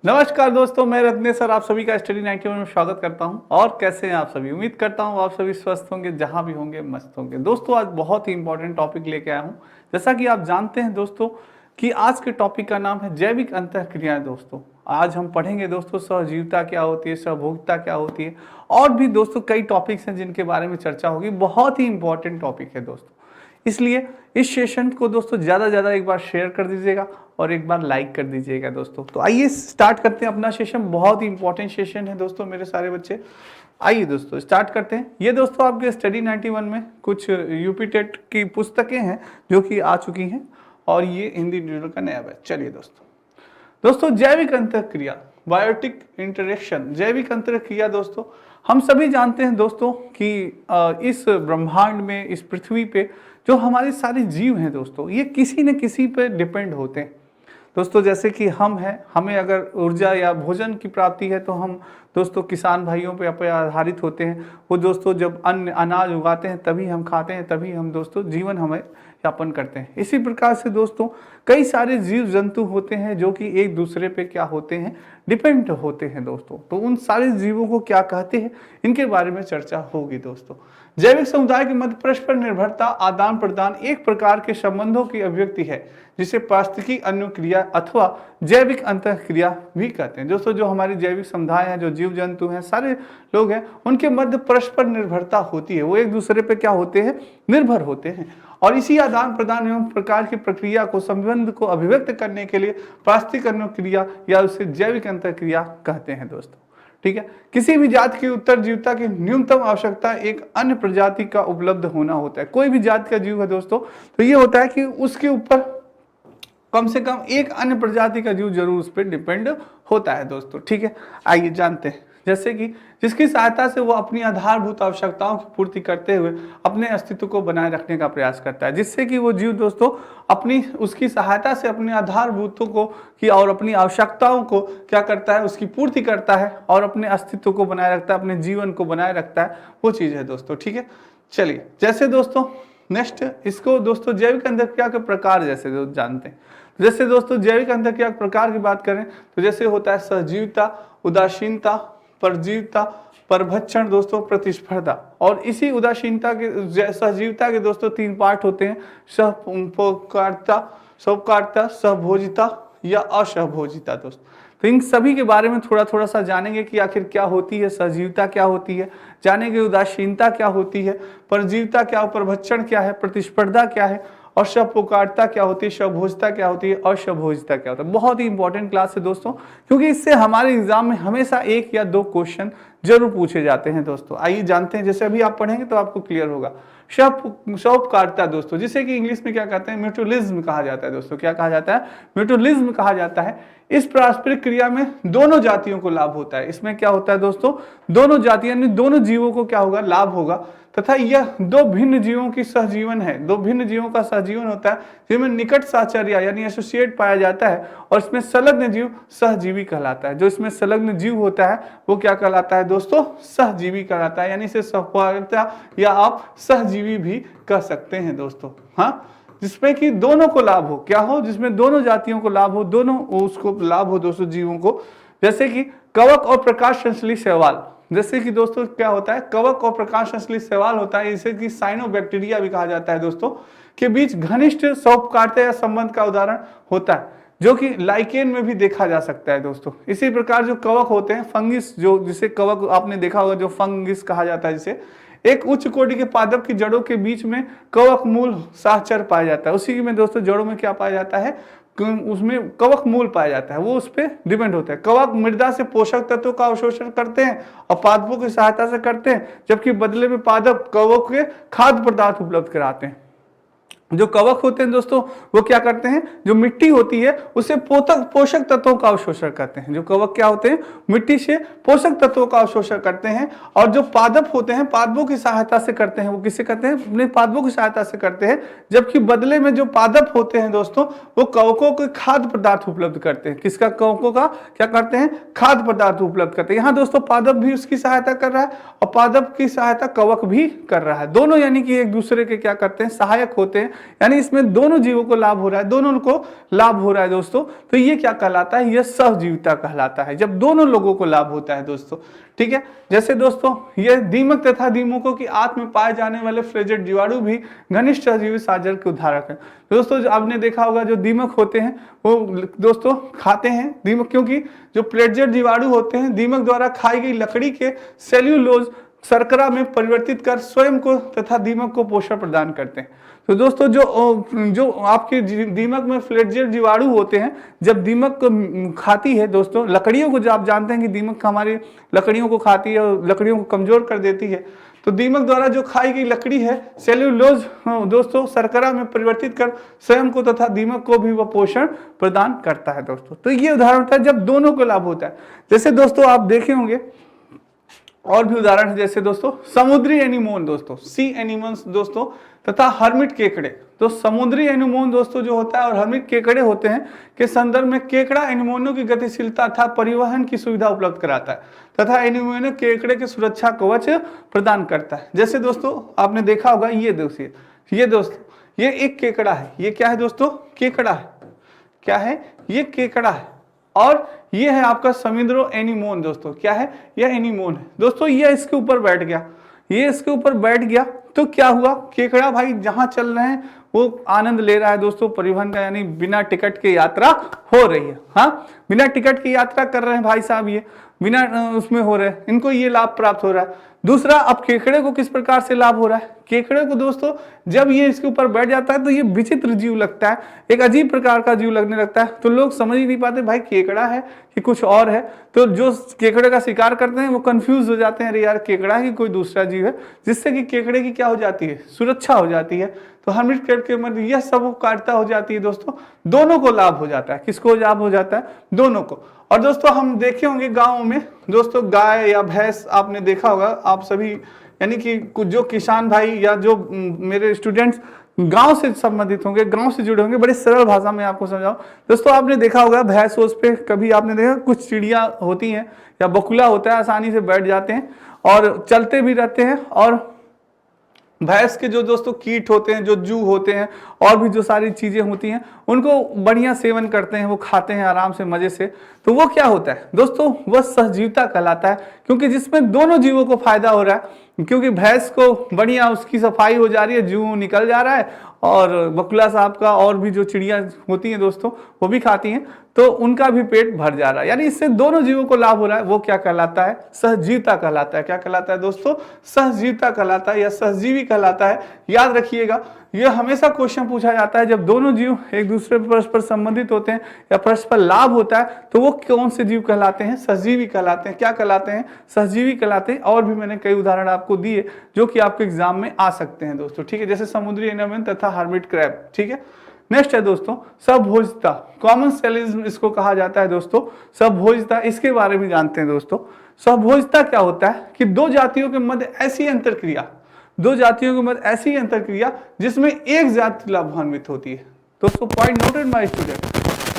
नमस्कार दोस्तों, मैं रत्नेश सर आप सभी का स्टडी 91 में स्वागत करता हूं। और कैसे हैं आप सभी? उम्मीद करता हूं आप सभी स्वस्थ होंगे, जहां भी होंगे मस्त होंगे। दोस्तों आज बहुत ही इंपॉर्टेंट टॉपिक लेके आया हूं। जैसा कि आप जानते हैं दोस्तों कि आज के टॉपिक का नाम है जैविक अंतःक्रियाएं। दोस्तों आज हम पढ़ेंगे दोस्तों सहजीविता क्या होती है, सहभोगिता क्या होती है, और भी दोस्तों कई टॉपिक्स हैं जिनके बारे में चर्चा होगी। बहुत ही इंपॉर्टेंट टॉपिक है दोस्तों, इसलिए इस सेशन को दोस्तों ज़्यादा से ज़्यादा एक बार शेयर कर दीजिएगा और एक बार लाइक कर दीजिएगा दोस्तों। तो आइए स्टार्ट करते हैं अपना सेशन। बहुत ही इंपॉर्टेंट सेशन है दोस्तों मेरे सारे बच्चे। आइए दोस्तों स्टार्ट करते हैं। ये दोस्तों आपके स्टडी 91 में कुछ यूपी टेट की पुस्तकें हैं जो कि आ चुकी हैं, और ये हिंदी ट्यूटर का नया बैच। चलिए दोस्तों जैविक अंतःक्रिया, बायोटिक इंटरेक्शन, जैविक अंतःक्रिया दोस्तों हम सभी जानते हैं दोस्तों कि इस ब्रह्मांड में, इस पृथ्वी पे जो हमारे सारे जीव हैं दोस्तों, ये किसी न किसी पे डिपेंड होते हैं दोस्तों। जैसे कि हम हैं, हमें अगर ऊर्जा या भोजन की प्राप्ति है तो हम दोस्तों किसान भाइयों पे आधारित होते हैं। वो दोस्तों जब अन्न अनाज उगाते हैं तभी हम खाते हैं, तभी हम दोस्तों जीवन हमें यापन करते हैं। इसी प्रकार से दोस्तों कई सारे जीव जंतु होते हैं जो कि एक दूसरे पे क्या होते हैं, डिपेंड होते हैं दोस्तों। तो उन सारे जीवों को क्या कहते हैं, इनके बारे में चर्चा होगी दोस्तों। जैविक समुदाय के मध्य परस्पर निर्भरता, आदान प्रदान एक प्रकार के संबंधों की अभिव्यक्ति है जिसे पारिस्थितिकी अनुक्रिया अथवा जैविक अंतःक्रिया भी कहते हैं। दोस्तों जो हमारी जैविक समुदाय है, जो जीव जंतु हैं, सारे लोग हैं, उनके मध्य परस्पर निर्भरता होती है। वो एक दूसरे पे क्या होते हैं, निर्भर होते हैं। और इसी आदान प्रदान एवं प्रकार की प्रक्रिया को, संबंध को अभिव्यक्त करने के लिए पारिस्थितिक अनुक्रिया या उसे जैविक अंतःक्रिया कहते हैं दोस्तों। ठीक है। किसी भी जाति की उत्तरजीविता की न्यूनतम आवश्यकता एक अन्य प्रजाति का उपलब्ध होना होता है। कोई भी जाति का जीव है दोस्तों, तो ये होता है कि उसके ऊपर कम से कम एक अन्य प्रजाति का जीव जरूर उस पर डिपेंड होता है दोस्तों। ठीक है, आइए जानते हैं। जैसे कि जिसकी सहायता से वो अपनी आधारभूत आवश्यकताओं की पूर्ति करते हुए अपने अस्तित्व को बनाए रखने का प्रयास करता है। जिससे कि वो जीव दोस्तों अपनी उसकी सहायता से अपने आधारभूतों को की और अपनी आवश्यकताओं को क्या करता है, उसकी पूर्ति करता है और अपने अस्तित्व को बनाए रखता है, अपने जीवन को बनाए रखता है। वो चीज़ है दोस्तों। ठीक है, चलिए जैसे दोस्तों नेक्स्ट इसको दोस्तों जैविक अंतःक्रिया के प्रकार जैसे दोस्त जानते हैं। जैसे दोस्तों जैविक अंतःक्रिया के प्रकार की बात करें तो जैसे होता है सहजीविता, उदासीनता, परजीविता, परभक्षण दोस्तों, प्रतिस्पर्धा। और इसी उदासीनता के, सहजीविता के दोस्तों तीन पार्ट होते हैं, सहपकारता, सहपकारता, सहभोजिता या असहभोजिता दोस्तों। तो इन सभी के बारे में थोड़ा सा जानेंगे कि आखिर क्या होती है, सहजीविता क्या होती है, जानेंगे उदासीनता क्या होती है, परजीविता क्या, परभक्षण क्या है, प्रतिस्पर्धा क्या है, और सहपोकारता क्या होती है, सहभोजिता क्या होती है, और सहभोजिता क्या होता है। बहुत ही इंपॉर्टेंट क्लास है दोस्तों, क्योंकि इससे हमारे एग्जाम में हमेशा एक या दो क्वेश्चन जरूर पूछे जाते हैं दोस्तों। आइए जानते हैं, जैसे अभी आप पढ़ेंगे तो आपको क्लियर होगा। सहपकारता दोस्तों, जिसे कि इंग्लिश में क्या कहते हैं, म्यूचुअलिज्म कहा जाता है दोस्तों। क्या कहा जाता है, म्यूचुअलिज्म कहा जाता है। इस पारस्परिक क्रिया में दोनों जातियों को लाभ होता है। इसमें क्या होता है दोस्तों, दोनों जातियां यानी दोनों जीवों को क्या होगा, लाभ होगा, तथा यह दो भिन्न जीवों की सहजीवन है। दो भिन्न जीवों का सहजीवन होता है जिनमें निकट साहचर्य यानी एसोसिएट पाया जाता है, और इसमें संलग्न जीव सहजीवी कहलाता है। जो इसमें संलग्न जीव होता है वो क्या कहलाता है दोस्तों, सहजीवी कहलाता है, यानी इसे सहपकारता या आप सहजीवी भी कह सकते हैं दोस्तों। हाँ, जिसमें कि दोनों को लाभ हो, क्या हो, जिसमें दोनों जातियों को लाभ हो, दोनों उसको लाभ हो दोस्तों जीवों को। जैसे कि कवक और प्रकाश संश्लेषी शैवाल, जैसे कि दोस्तों क्या होता है, कवक और प्रकाश संश्लेषी शैवाल होता है, इसे कि साइनोबैक्टीरिया भी कहा जाता है दोस्तों, के बीच घनिष्ठ सहपकारता या संबंध का उदाहरण होता है, जो कि लाइकेन में भी देखा जा सकता है दोस्तों। इसी प्रकार जो कवक होते हैं, फंगिस, जो जिसे कवक आपने देखा होगा, जो फंगिस कहा जाता है, जिसे एक उच्च कोटि के पादप की जड़ों के बीच में कवक मूल साहचर पाया जाता है। उसी में दोस्तों जड़ों में क्या पाया जाता है, उसमें कवक मूल पाया जाता है, वो उस पर डिपेंड होता है। कवक मृदा से पोषक तत्वों का अवशोषण करते हैं और पादपों की सहायता से करते हैं, जबकि बदले में पादप कवक के खाद्य पदार्थ उपलब्ध कराते हैं। जो कवक होते हैं दोस्तों वो क्या करते हैं, जो मिट्टी होती है उससे पोषक तत्वों का अवशोषण करते हैं। जो कवक क्या होते हैं, मिट्टी से पोषक तत्वों का अवशोषण करते हैं। और जो पादप होते हैं पादपों की सहायता से करते हैं। वो किससे करते हैं, अपने पादपों की सहायता से करते हैं, जबकि बदले में जो पादप होते हैं दोस्तों वो कवकों के खाद्य पदार्थ उपलब्ध करते हैं। किसका, कवकों का क्या करते हैं, खाद्य पदार्थ उपलब्ध करते हैं। यहाँ दोस्तों पादप भी उसकी सहायता कर रहा है और पादप की सहायता कवक भी कर रहा है। दोनों यानी कि एक दूसरे के क्या करते हैं, सहायक होते हैं यानी इसमें दोनों जीवों को लाभ हो रहा है, दोनों को लाभ हो रहा है दोस्तों। तो ये क्या कहलाता है, ये सहजीविता कहलाता है, जब दोनों लोगों को लाभ होता है दोस्तों। ठीक है, जैसे दोस्तों ये दीमक तथा दीमकों की आंत में पाए जाने वाले फ्लेजेट जीवाणु भी घनिष्ठ सहजीवी साझर के उदाहरक है। दोस्तों आपने देखा होगा जो दीमक होते हैं वो दोस्तों खाते हैं दीमक, क्योंकि जो फ्लेजेट जीवाणु होते हैं दीमक द्वारा खाई गई लकड़ी के सेल्यूलोज शर्करा में परिवर्तित कर स्वयं को तथा दीमक को पोषण प्रदान करते हैं। तो दोस्तों जो आपके दीमक में फ्लेजेट जीवाणु होते हैं, जब दीमक को खाती है दोस्तों लकड़ियों को, जो आप जानते हैं कि दीमक हमारी लकड़ियों को खाती है और लकड़ियों को कमजोर कर देती है, तो दीमक द्वारा जो खाई गई लकड़ी है सेल्यूलोज दोस्तों शर्करा में परिवर्तित कर स्वयं को तथा दीमक को भी वह पोषण प्रदान करता है दोस्तों। तो ये उदाहरण था जब दोनों को लाभ होता है। जैसे दोस्तों आप देखे होंगे और भी उदाहरण है, जैसे दोस्तों समुद्री एनीमोन दोस्तों, सी एनिमल्स दोस्तों, तथा हर्मिट केकड़े। तो समुद्री एनीमोन दोस्तों जो होता है और हर्मिट केकड़े होते हैं के संदर्भ में केकड़ा एनीमोनों की गतिशीलता तथा परिवहन की सुविधा उपलब्ध कराता है तथा एनीमोन केकड़े के सुरक्षा कवच प्रदान करता है। जैसे दोस्तों आपने देखा होगा ये दोस्तों ये एक केकड़ा है, ये क्या है दोस्तों, केकड़ा है, क्या है ये केकड़ा है, और ये है आपका समुद्रो एनीमोन दोस्तों, क्या है यह एनीमोन है दोस्तों। ये इसके ऊपर बैठ गया, ये इसके ऊपर बैठ गया तो क्या हुआ, केकड़ा भाई जहां चल रहे हैं वो आनंद ले रहा है दोस्तों परिवहन का, यानी बिना टिकट के यात्रा हो रही है। हाँ, बिना टिकट की यात्रा कर रहे हैं भाई साहब, ये बिना उसमें हो रहे हैं, इनको ये लाभ प्राप्त हो रहा है। दूसरा, अब केकड़े को किस प्रकार से लाभ हो रहा है, केकड़े को दोस्तों जब ये इसके ऊपर बैठ जाता है तो ये विचित्र जीव लगता है, एक अजीब प्रकार का जीव लगने लगता है, तो लोग समझ ही नहीं पाते भाई केकड़ा है कि कुछ और है। तो जो केकड़े का शिकार करते हैं वो कंफ्यूज हो जाते हैं, अरे यार केकड़ा है कि कोई दूसरा जीव है, जिससे कि केकड़े की क्या हो जाती है, सुरक्षा हो जाती है। तो हर्मिट क्रैब के मध्य यह सब काटता हो जाती है दोस्तों, दोनों को लाभ हो जाता है। किसको लाभ हो जाता है, दोनों को। और दोस्तों हम देखे होंगे गाँव में दोस्तों गाय या भैंस आपने देखा होगा, आप सभी यानी कि जो किसान भाई या जो मेरे स्टूडेंट्स गांव से संबंधित होंगे, गांव से जुड़े होंगे, बड़े सरल भाषा में आपको समझाऊं दोस्तों। आपने देखा होगा भैंस उस पे कभी आपने देखा कुछ चिड़िया होती हैं या बकुला होता है, आसानी से बैठ जाते हैं और चलते भी रहते हैं, और भैंस के जो दोस्तों कीट होते हैं, जो जू होते हैं और भी जो सारी चीजें होती हैं, उनको बढ़िया सेवन करते हैं, वो खाते हैं आराम से मजे से। तो वो क्या होता है दोस्तों, वह सहजीविता कहलाता है, क्योंकि जिसमें दोनों जीवों को फायदा हो रहा है। क्योंकि भैंस को बढ़िया उसकी सफाई हो जा रही है, जू निकल जा रहा है, और बकुला साहब का और भी जो चिड़िया होती हैं दोस्तों वो भी खाती हैं, तो उनका भी पेट भर जा रहा है, यानी इससे दोनों जीवों को लाभ हो रहा है। वो क्या कहलाता है, सहजीविता कहलाता है। क्या कहलाता है दोस्तों, सहजीविता कहलाता है या सहजीवी कहलाता है। याद रखिएगा, यह हमेशा क्वेश्चन पूछा जाता है, जब दोनों जीव एक दूसरे परस्पर संबंधित होते हैं या परस्पर लाभ होता है तो वो कौन से जीव कहलाते हैं, सहजीवी कहलाते हैं। क्या कहलाते हैं, सहजीवी कहलाते हैं। और भी मैंने कई उदाहरण आपको दिए जो कि आपके एग्जाम में आ सकते हैं दोस्तों, ठीक है, जैसे समुद्री एनीमोन तथा हर्मिट क्रैब। ठीक है, नेक्स्ट है दोस्तों सबभोजिता, कॉमन सेलिज्म इसको कहा जाता है दोस्तों, सबभोजिता। इसके बारे में जानते हैं दोस्तों। सबभोजिता क्या होता है कि दो जातियों के मध्य ऐसी अंतरक्रिया, दो जातियों के मध्य ऐसी अंतरक्रिया जिसमें एक जाति लाभान्वित होती है। दोस्तों पॉइंट नोटेड माय स्टूडेंट,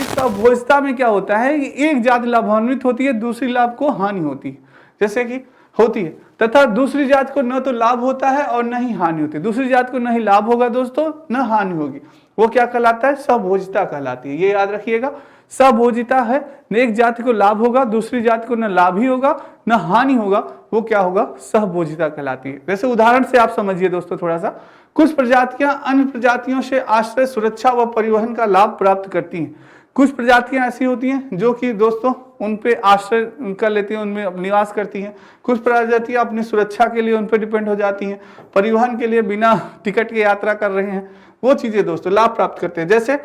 इस सबभोजिता में क्या होता है कि एक जाति लाभान्वित होती है, दूसरी लाभ को हानि होती है, जैसे कि होती है, तथा दूसरी जात को न तो लाभ होता है और न ही हानि होती है। दूसरी जात को न ही लाभ होगा दोस्तों, न हानि होगी, वो क्या कहलाता है, सबभोजिता कहलाती है। ये याद रखिएगा, सबभोजिता है, एक जाति को लाभ होगा, दूसरी जाति को न लाभ ही होगा न हानि होगा, वो क्या होगा, सहभोजिता कहलाती है। वैसे उदाहरण से आप समझिए दोस्तों थोड़ा सा, कुछ प्रजातियां अन्य प्रजातियों से आश्रय, सुरक्षा व परिवहन का लाभ प्राप्त करती हैं। कुछ प्रजातियां ऐसी होती हैं जो कि दोस्तों उन पे आश्रय कर लेती हैं, उनमें निवास करती हैं। कुछ प्रजातियां अपनी सुरक्षा के लिए उन पे डिपेंड हो जाती हैं, परिवहन के लिए बिना टिकट के यात्रा कर रहे हैं, वो चीजें दोस्तों लाभ प्राप्त करते हैं। जैसे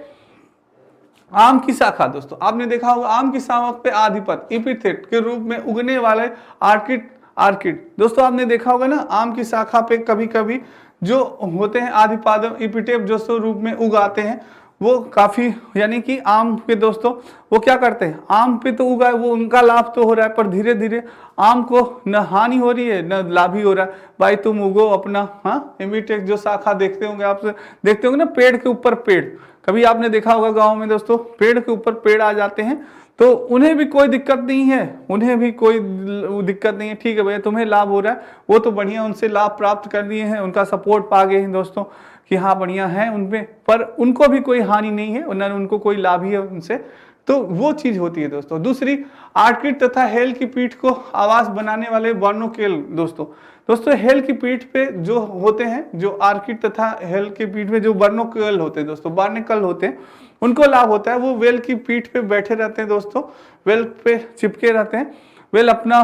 आम की शाखा दोस्तों, आपने देखा होगा आम की शाखा पे आधिपत्य एपिथेट के रूप में उगने वाले आर्किड दोस्तों, आपने देखा होगा ना, आम की शाखा पे कभी कभी जो होते हैं आधिपादम एपिटेप जो रूप में उगाते हैं, वो काफी यानी कि आम के दोस्तों वो क्या करते हैं, आम पे तो उगाए, वो उनका लाभ तो हो रहा है, पर धीरे धीरे आम को न हानि हो रही है न लाभ ही हो रहा है। भाई तुम उगो अपना, हाँ एमिटेक जो शाखा देखते होंगे, आप देखते होंगे ना पेड़ के ऊपर पेड़, कभी आपने देखा होगा गाँव में दोस्तों, पेड़ के ऊपर पेड़ आ जाते हैं तो उन्हें भी कोई दिक्कत नहीं है, उन्हें भी कोई दिक्कत नहीं है, ठीक है भैया तुम्हें लाभ हो रहा है, वो तो बढ़िया, उनसे लाभ प्राप्त कर लिए हैं, उनका सपोर्ट पा गए हैं दोस्तों कि हाँ बढ़िया है उनपे, पर उनको भी कोई हानि नहीं है, उनको कोई लाभ ही है उनसे। तो वो चीज होती है दोस्तों। दूसरी, आर्किड तथा हेल की पीठ को आवास बनाने वाले बार्नोकेल दोस्तों। दोस्तों हेल की पीठ पे जो होते हैं, जो आर्किड तथा हेल की पीठ पे जो बार्नोकेल होते हैं दोस्तों, बार्निकल होते हैं, उनको लाभ होता है, वो वेल की पीठ पे बैठे रहते हैं दोस्तों, वेल पे चिपके रहते हैं, वेल अपना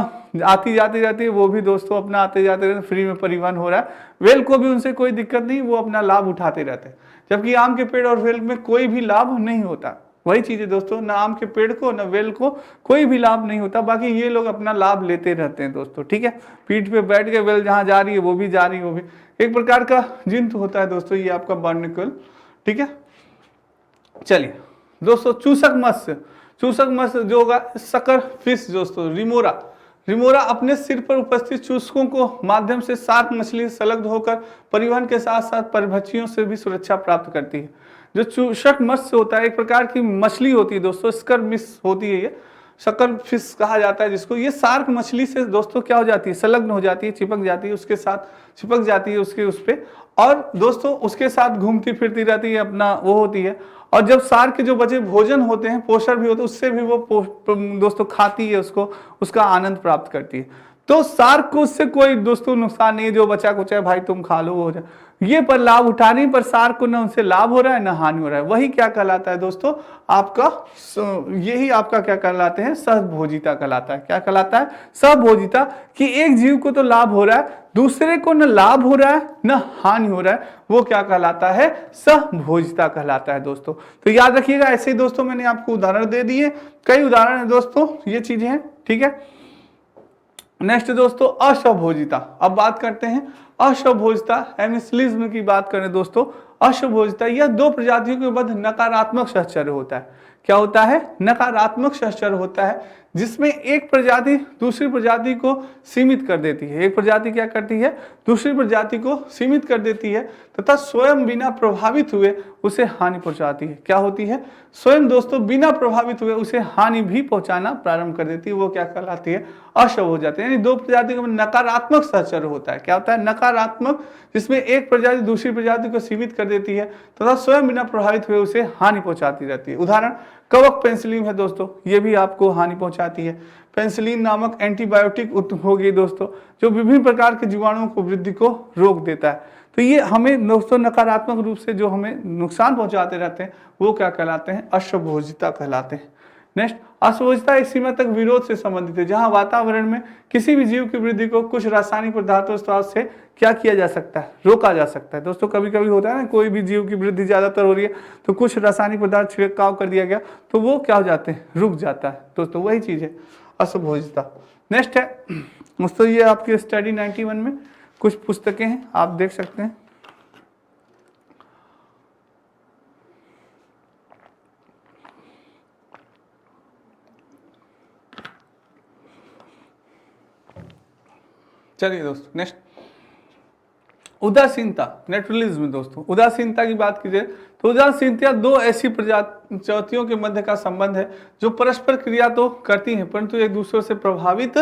आती जाती रहती है, वो भी दोस्तों अपना आते जाते रहते हैं, फ्री में परिवहन हो रहा है, वेल को भी उनसे कोई दिक्कत नहीं, वो अपना लाभ उठाते रहते हैं। जबकि आम के पेड़ और वेल में कोई भी लाभ नहीं होता। वही चीज है दोस्तों, ना आम के पेड़ को ना वेल को कोई भी लाभ नहीं होता, बाकी ये लोग अपना लाभ लेते रहते हैं दोस्तों, ठीक है। पीठ पे बैठ के वेल जहां जा रही है वो भी जा रही है, वो भी एक प्रकार का जंतु होता है दोस्तों, ये आपका बार्निकल, ठीक है। चलिए दोस्तों, चूसक मत्स्य जो होगा सकर फिश दोस्तों, रिमोरा अपने सिर पर उपस्थित चूसकों को माध्यम से शार्क मछली संलग्न होकर परिवहन के साथ साथ परभक्षियों से भी सुरक्षा प्राप्त करती है। जो चूसक मत्स्य होता है एक प्रकार की मछली होती है दोस्तों, स्कर मिस होती है, ये शक्कर फिश कहा जाता है जिसको, ये शार्क मछली से दोस्तों क्या हो जाती है, संलग्न हो जाती है, चिपक जाती है, उसके साथ चिपक जाती है उसके उस पे, और दोस्तों उसके साथ घूमती फिरती रहती है, अपना वो होती है। और जब शार्क के जो बचे भोजन होते हैं, पोषण भी होते हैं, उससे भी वो दोस्तों खाती है उसको, उसका आनंद प्राप्त करती है। तो शार्क को उससे कोई दोस्तों नुकसान नहीं है, जो बचा कुछ है भाई तुम खा लो वो हो जाए, ये पर लाभ उठाने पर शार्क को ना उनसे लाभ हो रहा है ना हानि हो रहा है। वही क्या कहलाता है दोस्तों, आपका यही आपका क्या कहलाते हैं, सहभोजिता कहलाता है। क्या कहलाता है, सहभोजिता, कि एक जीव को तो लाभ हो रहा है, दूसरे को न लाभ हो रहा है न हानि हो रहा है, वो क्या कहलाता है, सहभोजिता कहलाता है दोस्तों। तो याद रखिएगा, ऐसे ही दोस्तों मैंने आपको उदाहरण दे दिए, कई उदाहरण है दोस्तों, ये चीजें हैं, ठीक है। नेक्स्ट दोस्तों, असहभोजिता। अब बात करते हैं असहभोजिता, हेमिस्लिज्म की बात करें दोस्तों। असहभोजिता यह दो प्रजातियों के मध्य नकारात्मक सहचर्य होता है। क्या होता है, नकारात्मक सहचर्य होता है, जिसमें एक प्रजाति दूसरी प्रजाति को सीमित कर देती है। एक प्रजाति क्या करती है, दूसरी प्रजाति को सीमित कर देती है तथा स्वयं बिना प्रभावित हुए उसे हानि पहुंचाती है। क्या होती है, स्वयं दोस्तों बिना प्रभावित हुए उसे हानि भी पहुंचाना प्रारंभ कर देती है, वो क्या कहलाती है, असहज हो जाती है। यानी दो प्रजातियों में नकारात्मक सहचर्य होता है। क्या होता है, नकारात्मक, जिसमें एक प्रजाति दूसरी प्रजाति को सीमित कर देती है तथा स्वयं बिना प्रभावित हुए उसे हानि पहुंचाती रहती है। उदाहरण कवक पेनिसिलिन है दोस्तों, ये भी आपको हानि पहुंचाती है। पेनिसिलिन नामक एंटीबायोटिक हो गई दोस्तों, जो विभिन्न प्रकार के जीवाणुओं को वृद्धि को रोक देता है। तो ये हमें दोस्तों नकारात्मक रूप से जो हमें नुकसान पहुंचाते रहते हैं, वो क्या कहलाते हैं, असहभोजिता कहलाते हैं। नेक्स्ट, असहभोजिता एक सीमा तक विरोध से संबंधित है, जहां वातावरण में किसी भी जीव की वृद्धि को कुछ रासायनिक पदार्थों से क्या किया जा सकता है, रोका जा सकता है। दोस्तों कभी कभी होता है ना, कोई भी जीव की वृद्धि ज्यादातर हो रही है तो कुछ रासायनिक पदार्थ छिड़काव कर दिया गया तो वो क्या हो जाते हैं, रुक जाता है दोस्तों, वही चीज है असहभोजिता। नेक्स्ट है दोस्तों, ये आपकी स्टडी 91 में कुछ पुस्तकें हैं, आप देख सकते हैं। चलिए दोस्तों, नेक्स्ट उदासीनता, नेचुरलिज्म। दोस्तों उदासीनता की बात कीजिए तो उदासीनता दो ऐसी प्रजातियों के मध्य का संबंध है जो परस्पर क्रिया तो करती हैं परंतु एक दूसरे से प्रभावित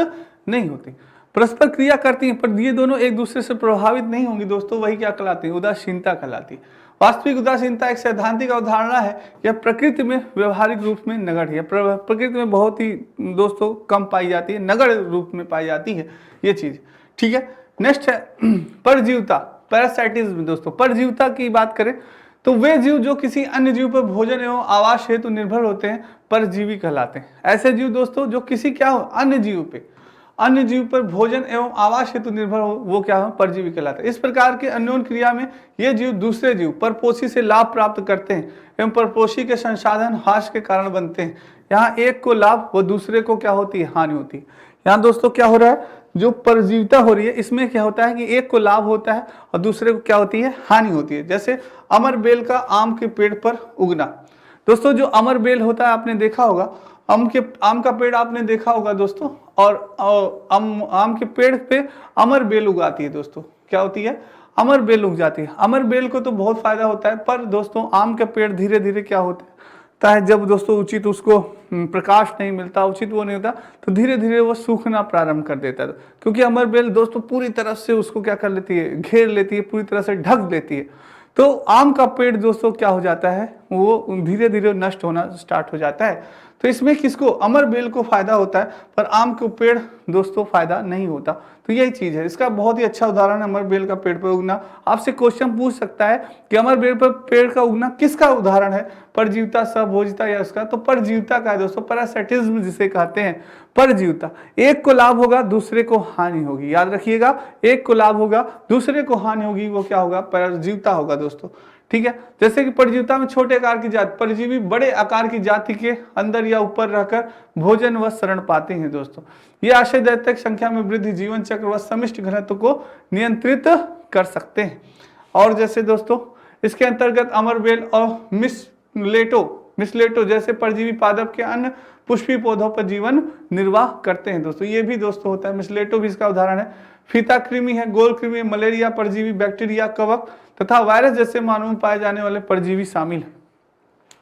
नहीं होती। परस्पर क्रिया करती हैं पर ये दोनों एक दूसरे से प्रभावित नहीं होंगी दोस्तों, वही क्या कहलाती है, उदासीनता कहलाती है। वास्तविक उदासीनता एक सैद्धांतिक अवधारणा है, यह प्रकृति में व्यवहारिक रूप में नगण्य है, प्रकृति में बहुत ही दोस्तों कम पाई जाती है, नगण्य रूप में पाई जाती है ये चीज, ठीक है। नेक्स्ट है परजीवता, पैरासाइटिज्म। दोस्तों परजीवता की बात करें तो वे जीव जो किसी अन्य जीव पर भोजन एवं आवास हेतु निर्भर होते हैं परजीवी कहलाते हैं। ऐसे जीव दोस्तों जो किसी क्या हो, अन्य जीव पर भोजन एवं आवास हेतु निर्भर हो, वो क्या हो, परजीवी कहलाते हैं। इस प्रकार के अन्योन्य क्रिया में ये जीव दूसरे जीव परपोषी से लाभ प्राप्त करते हैं एवं परपोषी के संसाधन हास के कारण बनते हैं। यहाँ एक को लाभ वो दूसरे को क्या होती है, हानि होती है। यहाँ दोस्तों क्या हो रहा है, जो परजीविता हो रही है इसमें क्या होता है कि एक को लाभ होता है और दूसरे को क्या होती है, हानि होती है। जैसे अमर बेल का आम के पेड़ पर उगना। दोस्तों जो अमर बेल होता है आपने देखा होगा, आम का पेड़ आपने देखा होगा दोस्तों, और आम के पेड़ पे अमर बेल उगाती है दोस्तों। क्या होती है, अमर बेल उग जाती है। अमर बेल को तो बहुत फायदा होता है, पर दोस्तों आम का पेड़ धीरे धीरे क्या होता है, जब दोस्तों उचित उसको प्रकाश नहीं मिलता, उचित वो नहीं होता, तो धीरे धीरे वो सूखना प्रारंभ कर देता है। क्योंकि अमर बेल दोस्तों पूरी तरह से उसको क्या कर लेती है, घेर लेती है, पूरी तरह से ढक लेती है। तो आम का पेड़ दोस्तों क्या हो जाता है, वो धीरे धीरे नष्ट होना स्टार्ट हो जाता है। तो इसमें किसको, अमर बेल को फायदा होता है, पर आम के पेड़ दोस्तों फायदा नहीं होता। तो यही चीज है, इसका बहुत ही अच्छा उदाहरण अमर बेल का पेड़ पर उगना। आपसे क्वेश्चन पूछ सकता है कि अमर बेल पर पेड़ का उगना किसका उदाहरण है, परजीविता, सहभोजिता या उसका, तो परजीविता का है दोस्तों, पैरासिटिज्म जिसे कहते हैं, परजीविता। एक को लाभ होगा, दूसरे को हानि होगी, याद रखिएगा, एक को लाभ होगा, दूसरे को हानि होगी, वो क्या होगा, परजीविता होगा दोस्तों। ठीक है, जैसे कि परजीविता में छोटे आकार की जाति, परजीवी बड़े आकार की जाति के अंदर या ऊपर रहकर भोजन व शरण पाते हैं दोस्तों। ये आशयदायक संख्या में वृद्धि, जीवन चक्र व समिष्ट घनत्व को नियंत्रित कर सकते हैं। और जैसे दोस्तों इसके अंतर्गत अमरबेल और मिसलेटो जैसे परजीवी पादप के अन्य पुष्पी पौधों पर जीवन निर्वाह करते हैं दोस्तों। ये भी दोस्तों होता है, मिसलेटो भी इसका उदाहरण है। फीता कृमि है, गोल कृमि, मलेरिया परजीवी, बैक्टीरिया, कवक तथा वायरस जैसे मानव में पाए जाने वाले परजीवी शामिल हैं।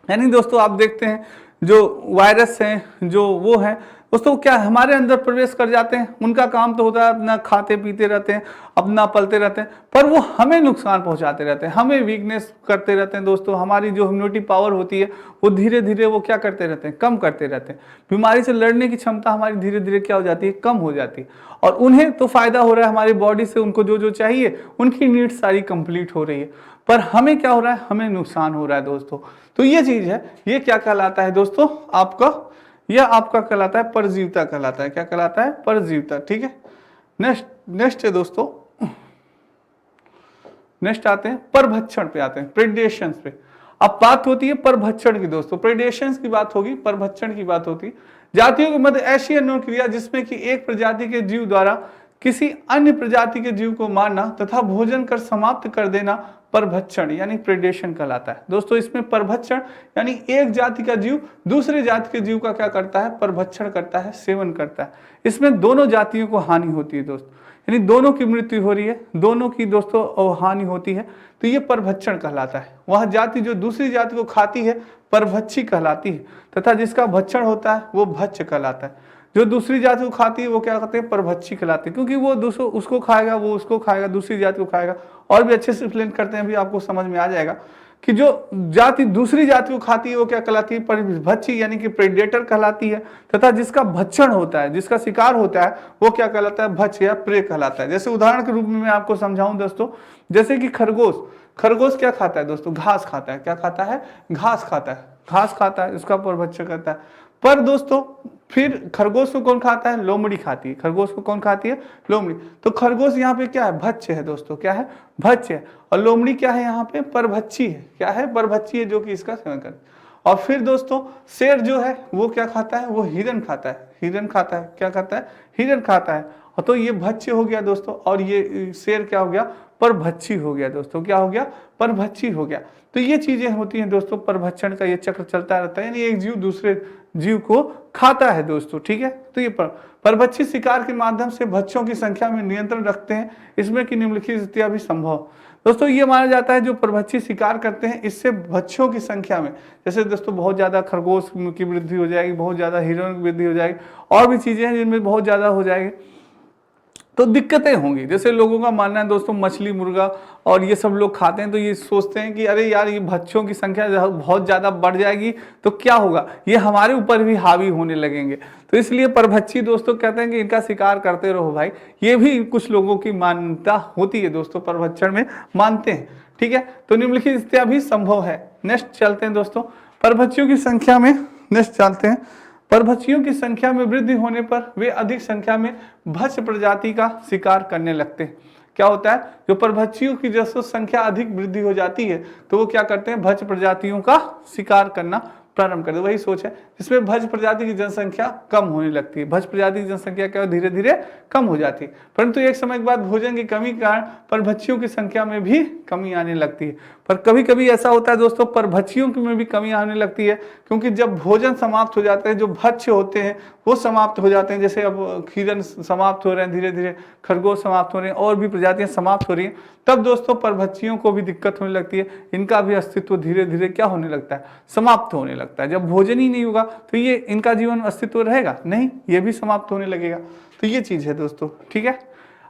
यानी दोस्तों आप देखते हैं जो वायरस हैं, जो वो हैं दोस्तों, क्या हमारे अंदर प्रवेश कर जाते हैं। उनका काम तो होता है अपना खाते पीते रहते हैं, अपना पलते रहते हैं, पर वो हमें नुकसान पहुंचाते रहते हैं, हमें वीकनेस करते रहते हैं दोस्तों। हमारी जो इम्यूनिटी पावर होती है वो धीरे धीरे वो क्या करते रहते हैं, कम करते रहते हैं। बीमारी से लड़ने की क्षमता हमारी धीरे धीरे क्या हो जाती है, कम हो जाती है। और उन्हें तो फायदा हो रहा है हमारी बॉडी से, उनको जो जो चाहिए उनकी नीड्स सारी कंप्लीट हो रही है, पर हमें क्या हो रहा है, हमें नुकसान हो रहा है दोस्तों। तो ये चीज है, ये क्या कहलाता है दोस्तों, आपका कहलाता है परजीविता कहलाता है। क्या कहलाता है, परजीविता। ठीक है, नेक्स्ट है दोस्तों, नेक्स्ट आते हैं परभक्षण पे, आते हैं प्रेडेशंस पे। अब बात होती है परभक्षण की दोस्तों, प्रेडेशंस की बात होगी, परभक्षण की बात होती है। जातियों के मध्य ऐसी अन्य क्रिया जिसमें कि एक प्रजाति के जीव द्वारा किसी अन्य प्रजाति के जीव को मारना तथा भोजन कर समाप्त कर देना परभक्षण यानी प्रेडेशन कहलाता है दोस्तों। इसमें परभक्षण यानी एक जाति का जीव दूसरे जाति के जीव का क्या करता है, परभक्षण करता है, सेवन करता है। इसमें दोनों जातियों को हानि होती है दोस्तों, यानी दोनों की मृत्यु हो रही है, दोनों की दोस्तों हानि होती है, तो ये परभक्षण कहलाता है। वह जाति जो दूसरी जाति को खाती है परभक्षी कहलाती है, तथा जिसका भक्षण होता है वो भक्ष्य कहलाता है। जो दूसरी जाति को खाती है वो क्या कहते हैं, परभक्षी कहलाती है, क्योंकि वो दूसरों उसको खाएगा, वो उसको खाएगा, दूसरी जाति को खाएगा। और भी अच्छे से एक्सप्लेन करते हैं, भी आपको समझ में आ जाएगा कि जो जाति दूसरी जाति को खाती है वो क्या कहलाती है, परभक्षी यानी कि प्रेडेटर कहलाती है, तथा जिसका भक्षण होता है, जिसका शिकार होता है वो क्या कहलाता है, भक्ष्य या प्रेय कहलाता है। जैसे उदाहरण के रूप में मैं आपको समझाऊं दोस्तों, जैसे कि खरगोश क्या खाता है दोस्तों, घास खाता है। क्या खाता है, घास खाता है, उसका परभक्षण करता है। पर दोस्तों फिर खरगोश को कौन खाता है, लोमड़ी खाती है। खरगोश को कौन खाती है, लोमड़ी। तो खरगोश यहाँ पे क्या है, भक्ष्य है दोस्तों, क्या है, भक्ष्य है। और लोमड़ी क्या है, यहाँ पे परभक्षी है। क्या है, परभक्षी है, जो कि इसका सेवन करता है। और फिर दोस्तों शेर जो है वो क्या खाता है, वो हिरन खाता है। क्या खाता है, हिरन खाता है। और तो ये भक्ष्य हो गया दोस्तों, और ये शेर क्या हो गया, परभक्षी हो गया दोस्तों। क्या हो गया, परभक्षी हो गया। तो ये चीजें होती हैं दोस्तों, परभक्षण का ये चक्र चलता रहता है, यानी एक जीव दूसरे जीव को खाता है दोस्तों। ठीक है, तो ये परभक्षी शिकार के माध्यम से भक्ष्यों की संख्या में नियंत्रण रखते हैं। इसमें की निम्नलिखित स्थितियां भी संभव दोस्तों। ये माना जाता है जो परभक्षी शिकार करते हैं इससे भक्ष्यों की संख्या में, जैसे दोस्तों बहुत ज्यादा खरगोश की वृद्धि हो जाएगी, बहुत ज्यादा हिरण की वृद्धि हो जाएगी, और भी चीजें हैं जिनमें बहुत ज्यादा हो जाएगी, तो दिक्कतें होंगी। जैसे लोगों का मानना है दोस्तों मछली, मुर्गा और ये सब लोग खाते हैं, तो ये सोचते हैं कि अरे यार ये भक्ष्यों की संख्या बहुत ज्यादा बढ़ जाएगी तो क्या होगा, ये हमारे ऊपर भी हावी होने लगेंगे। तो इसलिए परभक्षी दोस्तों कहते हैं कि इनका शिकार करते रहो भाई। ये भी कुछ लोगों की मान्यता होती है दोस्तों, परभक्षण में मानते हैं। ठीक है, तो निम्नलिखित स्थितियां भी संभव है। नेक्स्ट चलते हैं दोस्तों, परभक्षियों की संख्या में, नेक्स्ट चलते हैं। परभक्षियों की संख्या में वृद्धि होने पर वे अधिक संख्या में भक्ष्य प्रजाति का शिकार करने लगते हैं। क्या होता है, जो परभक्षियों की जैसे संख्या अधिक वृद्धि हो जाती है तो वो क्या करते हैं, भक्ष्य प्रजातियों का शिकार करना प्रारंभ कर दे, वही सोच है जिसमें भज प्रजाति की जनसंख्या कम होने लगती है। भज प्रजाति की जनसंख्या क्या धीरे धीरे कम हो जाती है, परंतु एक समय के बाद भोजन की कमी के कारण परभक्षियों की संख्या में भी कमी आने लगती है। पर कभी कभी ऐसा होता है दोस्तों, परभक्षियों में भी कमी आने लगती है, क्योंकि जब भोजन समाप्त हो जाते हैं, जो भक्ष्य होते हैं वो समाप्त हो जाते हैं, जैसे अब हिरण समाप्त हो रहे हैं, धीरे धीरे खरगोश समाप्त हो रहे हैं, और भी प्रजातियां समाप्त हो रही हैं, तब दोस्तों परभक्षियों को भी दिक्कत होने लगती है। इनका भी अस्तित्व धीरे धीरे क्या होने लगता है, समाप्त होने लगता है। जब भोजन ही नहीं होगा तो ये इनका जीवन अस्तित्व रहेगा नहीं, ये भी समाप्त होने लगेगा। तो ये चीज है दोस्तों, ठीक है।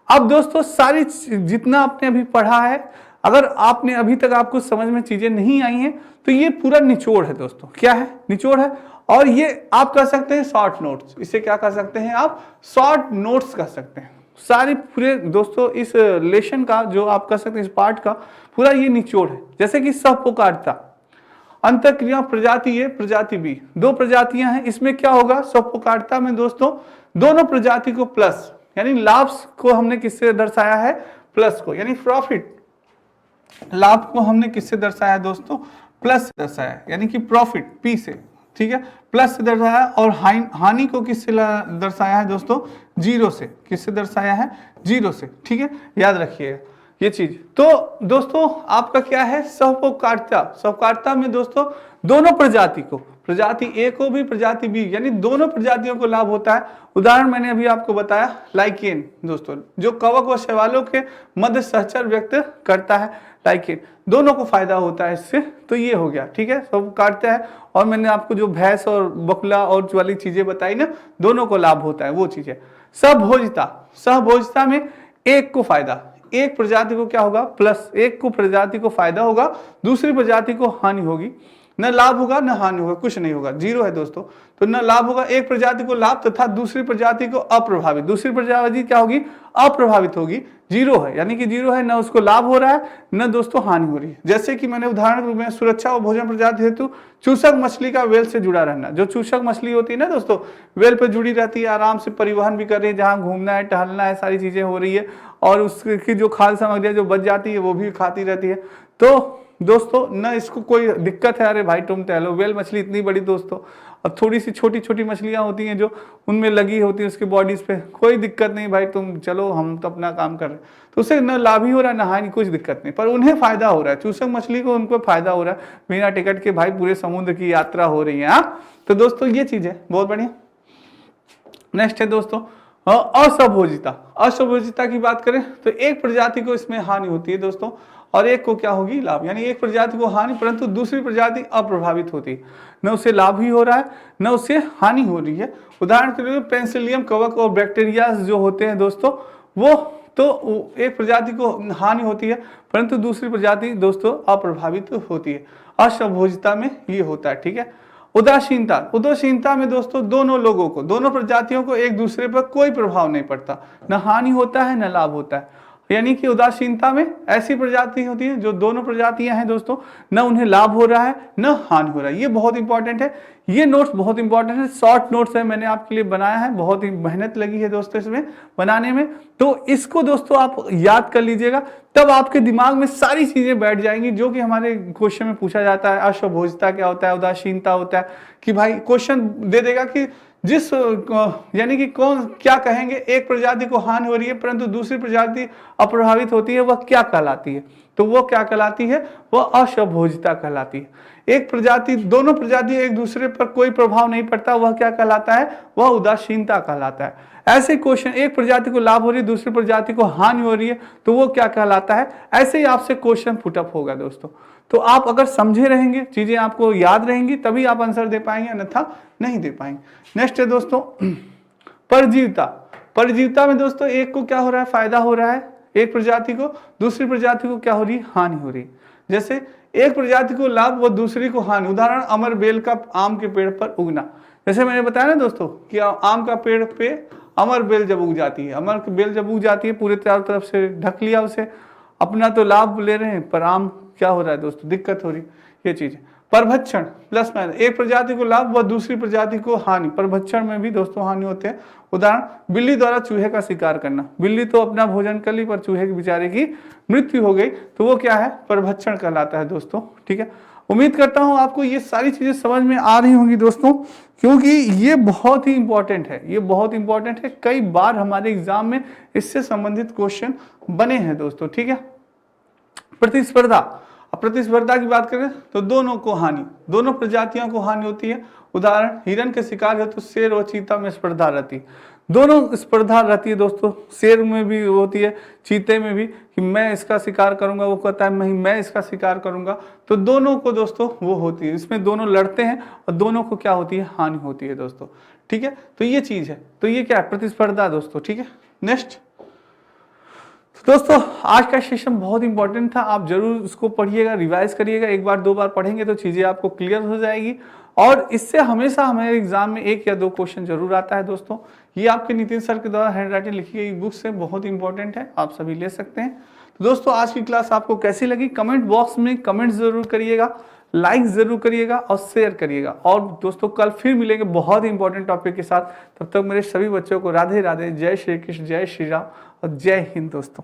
अब दोस्तों सारी जितना आपने अभी पढ़ा है, अगर आपने अभी तक आपको समझ में चीजें नहीं आई हैं तो ये पूरा निचोड़ है दोस्तों। क्या है? निचोड़ है। और ये आप कह सकते हैं शॉर्ट नोट्स, इसे क्या कह सकते हैं आप? शॉर्ट नोट्स कह सकते हैं। सारी पूरे दोस्तों इस लेसन का जो आप कह सकते हैं, इस पार्ट का पूरा ये निचोड़ है। जैसे कि सहपोकारिता, अंतःक्रिया प्रजाति ए प्रजाति बी, दो प्रजातियां हैं, इसमें क्या होगा? सहपोकारिता में दोस्तों दोनों प्रजाति को प्लस, यानी लाभ को हमने किससे दर्शाया है? प्लस को, यानी प्रॉफिट, लाभ को हमने किससे दर्शाया दोस्तों? प्लस से दर्शाया, यानी कि प्रॉफिट पी से, ठीक है, प्लस से दर्शाया। और हानि को किससे दर्शाया है दोस्तों? जीरो से। किससे दर्शाया है? जीरो से, ठीक है, याद रखिएगा ये चीज। तो दोस्तों आपका क्या है? सहपोकारिता, सहपोकारिता में दोस्तों दोनों प्रजाति को, प्रजाति ए को भी प्रजाति बी, यानी दोनों प्रजातियों को लाभ होता है। उदाहरण मैंने अभी आपको बताया लाइकेन दोस्तों, जो कवक और शैवालों के मध्य सहचर व्यक्त करता है, लाइकेन, दोनों को फायदा होता है इससे। तो ये हो गया, ठीक है, सब काटता है। और मैंने आपको जो भैंस और बकुला और जो वाली चीजें बताई ना, दोनों को लाभ होता है, वो चीज है। सहभोजिता, सहभोजिता में एक को फायदा, एक प्रजाति को क्या होगा? प्लस, एक को प्रजाति को फायदा होगा, दूसरी प्रजाति को हानि होगी। न लाभ होगा न हानि होगा, कुछ नहीं होगा, जीरो है दोस्तों। तो न लाभ होगा, एक प्रजाति को लाभ तथा दूसरी प्रजाति को अप्रभावित, दूसरी प्रजाति क्या होगी? अप्रभावित होगी, जीरो है, यानी कि जीरो है, न उसको लाभ हो रहा है न दोस्तों हानि हो रही है। जैसे कि मैंने उदाहरण के रूप में सुरक्षा और भोजन प्रजाति हेतु चूसक मछली का वेल से जुड़ा रहना, जो चूसक मछली होती है ना दोस्तों, वेल पे जुड़ी रहती है, आराम से परिवहन भी कर रही है, जहाँ घूमना है टहलना है सारी चीजें हो रही है, और उसकी जो खाद्य सामग्री जो बच जाती है वो भी खाती रहती है। तो दोस्तों न इसको कोई दिक्कत है, अरे भाई तुम टहलो, वेल मछली इतनी बड़ी दोस्तों, और थोड़ी सी छोटी छोटी मछलियां होती हैं जो उनमें लगी होती है उसके बॉडीज पे, कोई दिक्कत नहीं भाई, तुम चलो हम तो अपना काम कर रहे हैं। तो उससे न लाभ ही हो रहा है न हानि, कुछ दिक्कत नहीं, पर उन्हें फायदा हो रहा है, चूसक मछली को उनको फायदा हो रहा है, बिना टिकट के भाई पूरे समुद्र की यात्रा हो रही है। हाँ, तो दोस्तों ये चीज है, बहुत बढ़िया। नेक्स्ट है दोस्तों असभोजिता। असभोजिता की बात करें तो एक प्रजाति को इसमें हानि होती है दोस्तों, और एक को क्या होगी? लाभ, यानी एक प्रजाति को हानि परंतु दूसरी प्रजाति अप्रभावित होती है, न उसे लाभ ही हो रहा है न उससे हानि हो रही है। उदाहरण के लिए पेंसिलियम कवक और बैक्टीरिया जो होते हैं दोस्तों, वो तो एक प्रजाति को हानि होती है परंतु दूसरी प्रजाति दोस्तों अप्रभावित होती है। असभोजिता में ये होता है, ठीक है। उदासीनता, उदासीनता में दोस्तों दोनों लोगों को, दोनों प्रजातियों को एक दूसरे पर कोई प्रभाव नहीं पड़ता, न हानि होता है न लाभ होता है। यानी कि उदासीनता में ऐसी प्रजाति होती है जो दोनों प्रजातियां हैं दोस्तों, न उन्हें लाभ हो रहा है न हानि हो रहा है। ये बहुत इंपॉर्टेंट है, ये नोट्स बहुत इंपॉर्टेंट है, शॉर्ट नोट्स है, मैंने आपके लिए बनाया है, बहुत ही मेहनत लगी है दोस्तों इसमें बनाने में। तो इसको दोस्तों आप याद कर लीजिएगा, तब आपके दिमाग में सारी चीजें बैठ जाएंगी जो कि हमारे क्वेश्चन में पूछा जाता है। असभोजिता क्या होता है, उदासीनता होता है, कि भाई क्वेश्चन दे देगा कि जिस यानी कि कौन क्या कहेंगे, एक प्रजाति को हानि हो रही है परंतु दूसरी प्रजाति अप्रभावित होती है, वह क्या कहलाती है? तो वो क्या कहलाती है? वह असभोजिता कहलाती है। एक प्रजाति, दोनों प्रजाति एक दूसरे पर कोई प्रभाव नहीं पड़ता, वह क्या कहलाता है? वह उदासीनता कहलाता है। ऐसे क्वेश्चन, एक प्रजाति को लाभ हो रही है दूसरी प्रजाति को हानि हो रही है, तो वो क्या कहलाता है? ऐसे ही आपसे क्वेश्चन पुटअप होगा दोस्तों। तो आप अगर समझे रहेंगे, चीजें आपको याद रहेंगी, तभी आप आंसर दे पाएंगे, अन्यथा नहीं दे पाएंगे। नेक्स्ट है दोस्तों परजीविता। परजीविता में दोस्तों एक को क्या हो रहा है? फायदा हो रहा है एक प्रजाति को, दूसरी प्रजाति को क्या हो रही है? हानि हो रही है। जैसे एक प्रजाति को लाभ व दूसरी को हानि। उदाहरण अमर बेल का आम के पेड़ पर उगना। जैसे मैंने बताया ना दोस्तों कि आम का पेड़ पे अमर बेल जब उग जाती है, अमर बेल जब उग जाती है, पूरे चारों तरफ से ढक लिया उसे, अपना तो लाभ ले रहे हैं पर आम क्या हो रहा है दोस्तों? दिक्कत हो रही है। ये चीज परभक्षण प्लस माइनस, एक प्रजाति को लाभ व दूसरी प्रजाति को हानि। परभक्षण में भी दोस्तों हानि होते हैं। उदाहरण बिल्ली द्वारा चूहे का शिकार करना। बिल्ली तो अपना भोजन कर ली पर चूहे के बेचारे की मृत्यु हो गई, तो वो क्या है? परभक्षण कहलाता है दोस्तों, ठीक है। उम्मीद करता हूं आपको ये सारी चीजें समझ में आ रही होंगी दोस्तों, क्योंकि ये बहुत ही इंपॉर्टेंट है, ये बहुत इंपॉर्टेंट है। कई बार हमारे एग्जाम में इससे संबंधित क्वेश्चन बने हैं दोस्तों, ठीक है। प्रतिस्पर्धा, अब प्रतिस्पर्धा की बात करें तो दोनों को हानि, दोनों प्रजातियों को हानि होती है। उदाहरण, हिरण के शिकार है तो शेर और चीता में स्पर्धा रहती है, दोनों स्पर्धा रहती है दोस्तों। शेर में भी होती है, चीते में भी, कि मैं इसका शिकार करूंगा, वो कहता है मैं इसका शिकार करूंगा। तो दोनों को दोस्तों वो होती है, इसमें दोनों लड़ते हैं और दोनों को क्या होती है, हानि होती है दोस्तों, ठीक है। तो ये चीज है, तो ये क्या है, प्रतिस्पर्धा दोस्तों, ठीक है। नेक्स्ट दोस्तों, आज का सेशन बहुत इंपॉर्टेंट था, आप जरूर उसको पढ़िएगा, रिवाइज करिएगा। एक बार दो बार पढ़ेंगे तो चीजें आपको क्लियर हो जाएगी, और इससे हमेशा हमारे एग्जाम में 1 या 2 क्वेश्चन जरूर आता है दोस्तों। ये आपके नितिन सर के द्वारा हैंड राइटिंग लिखी गई बुक से बहुत इंपॉर्टेंट है, आप सभी ले सकते हैं। तो दोस्तों, आज की क्लास आपको कैसी लगी, कमेंट बॉक्स में कमेंट जरूर करिएगा, लाइक जरूर करिएगा और शेयर करिएगा। और दोस्तों, कल फिर मिलेंगे बहुत ही इंपॉर्टेंट टॉपिक के साथ। तब तक मेरे सभी बच्चों को राधे राधे, जय श्री कृष्ण, जय श्री राम और जय हिंद दोस्तों।